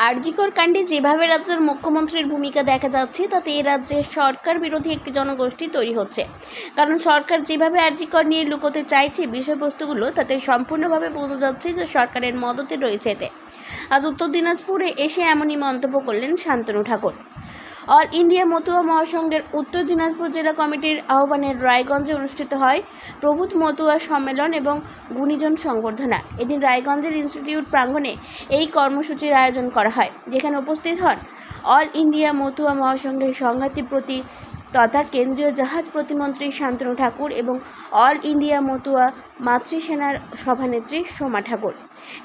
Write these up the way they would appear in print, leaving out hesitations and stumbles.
আরজিকর কাণ্ডে যেভাবে রাজ্যের মুখ্যমন্ত্রীর ভূমিকা দেখা যাচ্ছে তাতে এই রাজ্যে সরকার বিরোধী একটি জনগোষ্ঠী তৈরি হচ্ছে। কারণ সরকার যেভাবে আরজিকর নিয়ে লুকোতে চাইছে বিষয়বস্তুগুলো, তাতে সম্পূর্ণভাবে বোঝা যাচ্ছে যে সরকারের মদতে রয়েছে এতে। আজ উত্তর দিনাজপুরে এসে এমনই মন্তব্য করলেন শান্তনু ঠাকুর। অল ইন্ডিয়া মতুয়া মহাসংঘের উত্তর দিনাজপুর জেলা কমিটির আহ্বানে রায়গঞ্জে অনুষ্ঠিত হয় প্রভূত মতুয়া সম্মেলন এবং গুণীজন সংবর্ধনা। এদিন রায়গঞ্জের ইনস্টিটিউট প্রাঙ্গণে এই কর্মসূচির আয়োজন করা হয়, যেখানে উপস্থিত হন অল ইন্ডিয়া মতুয়া মহাসংঘের সংঘাতী প্রতি তথা কেন্দ্রীয় জাহাজ প্রতিমন্ত্রী শান্তনু ঠাকুর এবং অল ইন্ডিয়া মতুয়া মাতৃসেনার সভানেত্রী সোমা ঠাকুর।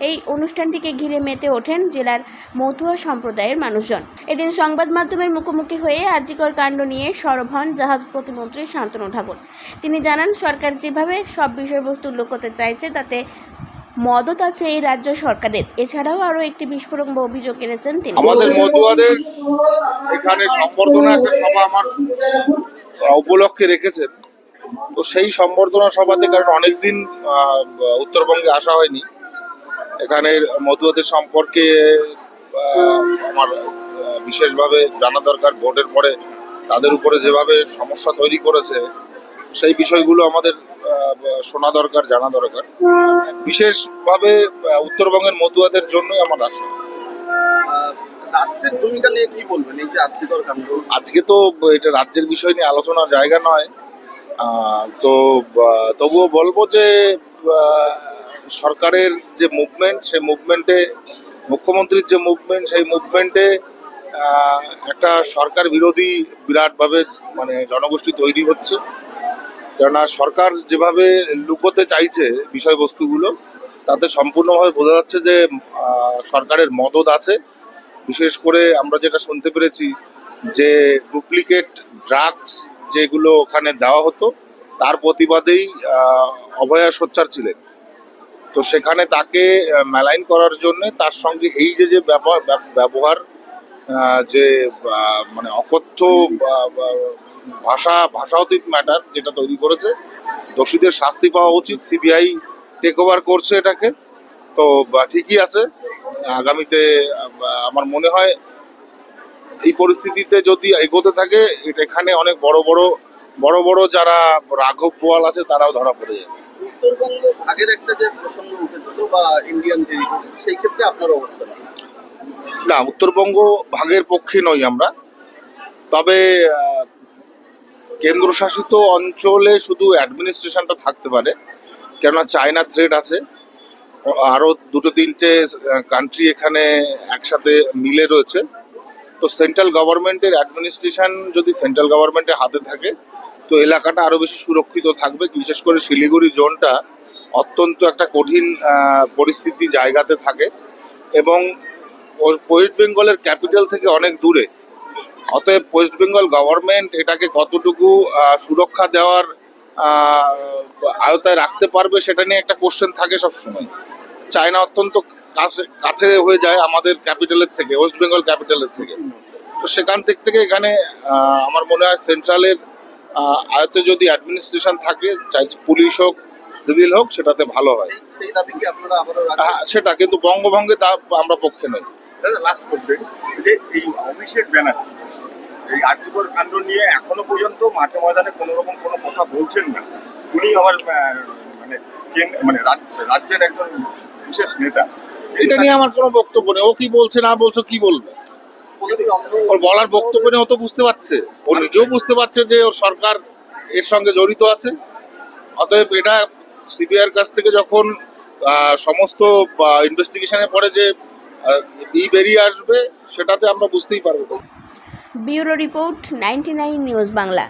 এই অনুষ্ঠানটিকে ঘিরে মেতে ওঠেন জেলার মতুয়া সম্প্রদায়ের মানুষজন। এদিন সংবাদ মাধ্যমের মুখোমুখি হয়ে আরজিকর কাণ্ড নিয়ে সরব হন জাহাজ প্রতিমন্ত্রী শান্তনু ঠাকুর। তিনি জানান, সরকার যেভাবে সব বিষয়বস্তু লুকোতে চাইছে তাতে মদত আছে এই রাজ্য সরকারের। এছাড়াও আরও একটি বিস্ফোরক অভিযোগ এনেছেন তিনি। আমাদের মতুয়াদের এখানে সম্বর্ধনা একটা সভা আমার উপলক্ষে রেখেছেন, তো সেই সম্বর্ধনা সভাতে কারণ অনেকদিন উত্তরবঙ্গে আসা হয়নি, এখানের মতুয়াদের সম্পর্কে আমার বিশেষভাবে জানা দরকার। ভোটের পরে তাদের উপরে যেভাবে সমস্যা তৈরি করেছে সেই বিষয়গুলো আমাদের শোনা দরকার, জানা দরকার। বিশেষভাবে উত্তরবঙ্গের মতুয়াদের জন্যই আমার আসা। রাজ্যের ভূমিকা নিয়ে কি বলবেন এই যে আরজিকর কাণ্ড? আজকে তো এটা রাজ্যের বিষয় নিয়ে আলোচনার জায়গা নয়, তো তবুও বলবো যে সরকারের যে মুভমেন্ট, সেই মুভমেন্টে মুখ্যমন্ত্রীর যে মুভমেন্ট, সেই মুভমেন্টে একটা সরকার বিরোধী বিরাটভাবে মানে জনগোষ্ঠী তৈরি হচ্ছে। কেননা সরকার যেভাবে লুকোতে চাইছে বিষয়বস্তুগুলো, তাতে সম্পূর্ণভাবে বোঝা যাচ্ছে যে সরকারের মদত আছে। বিশেষ করে আমরা যেটা শুনতে পেরেছি যে ডুপ্লিকেট ড্রাগস যেগুলো ওখানে দেওয়া হতো, তার প্রতিবাদেই অভয়া সোচ্চার ছিলেন। তো সেখানে তাকে মেলাইন করার জন্য তার সঙ্গে এই যে ব্যবহার, যে মানে অকথ্য ভাষাতীত ম্যাটার যেটা তৈরি করেছে, দোষীদের শাস্তি পাওয়া উচিত। সিবিআই টেক ওভার করছে এটাকে, তো ঠিকই আছে। আগামীতে আমার মনে হয় এই পরিস্থিতিতে যদি এগোতে থাকে, এখানে অনেক বড় বড় যারা রাঘব বোয়াল আছে তারাও ধরা পড়ে যাবে। উত্তরবঙ্গ ভাগের একটা যে প্রসঙ্গ উঠেছিল বা ইন্ডিয়ান টেরিটরি, সেই ক্ষেত্রে আপনার অবস্থা না, উত্তরবঙ্গ ভাগের পক্ষে নই আমরা। তবে কেন্দ্রশাসিত অঞ্চলে শুধু অ্যাডমিনিস্ট্রেশনটা থাকতে পারে, কেননা চায়না থ্রেট আছে। আরও দুটো তিনটে কান্ট্রি এখানে একসাথে মিলে রয়েছে। তো সেন্ট্রাল গভর্নমেন্টের অ্যাডমিনিস্ট্রেশন যদি সেন্ট্রাল গভর্নমেন্টের হাতে থাকে, তো এলাকাটা আরও বেশি সুরক্ষিত থাকবে। বিশেষ করে শিলিগুড়ি জোনটা অত্যন্ত একটা কঠিন পরিস্থিতি জায়গাতে থাকে এবং ওয়েস্ট বেঙ্গলের ক্যাপিটাল থেকে অনেক দূরে। অতএব ওয়েস্ট বেঙ্গল গভর্নমেন্ট এটাকে কতটুকু সুরক্ষা দেওয়ার আয়তায় রাখতে পারবে, সেটা নিয়ে একটা কোশ্চেন থাকে সবসময়। চায়না অত্যন্ত কাছে হয়ে যায় আমাদের ক্যাপিটালের থেকে, ওয়েস্ট বেঙ্গল ক্যাপিটালের থেকে। তো সেখান থেকে এখানে আমার মনে হয় সেন্ট্রালের আয়ত্তে যদি অ্যাডমিনিস্ট্রেশন থাকে, চাই পুলিশ হোক সিভিল হোক, সেটাতে ভালো হয়। সেই দাবি কি আপনারা আবারও হ্যাঁ, সেটা কিন্তু বঙ্গভঙ্গে তা আমরা পক্ষে নই। লাস্ট কোশ্চেন, যে এই অভিষেক ব্যানার্জি এই আরজিকর কাণ্ড নিয়ে এখনো পর্যন্ত মাঠে ময়দানে কোনো রকম কোনো কথা বলছেন না। উনি আবার মানে রাজ্যের একজন বিশেষ নেতা। এটা নিয়ে আমার কোনো বক্তব্য নেই। ও কি বলছে না বলছে, কি বলবে? ওর বলার বক্তব্য নেই। ও তো বুঝতে পারছে, ও নিজেও বুঝতে পারছে যে ওর সরকার এর সঙ্গে জড়িত আছে। অতএব এটা সিবিআইয়ের কাছ থেকে যখন সমস্ত ইনভেস্টিগেশনের পরে যে বেরিয়ে আসবে, সেটাতে আমরা বুঝতেই পারবো। Bureau report, 99 news Bangla.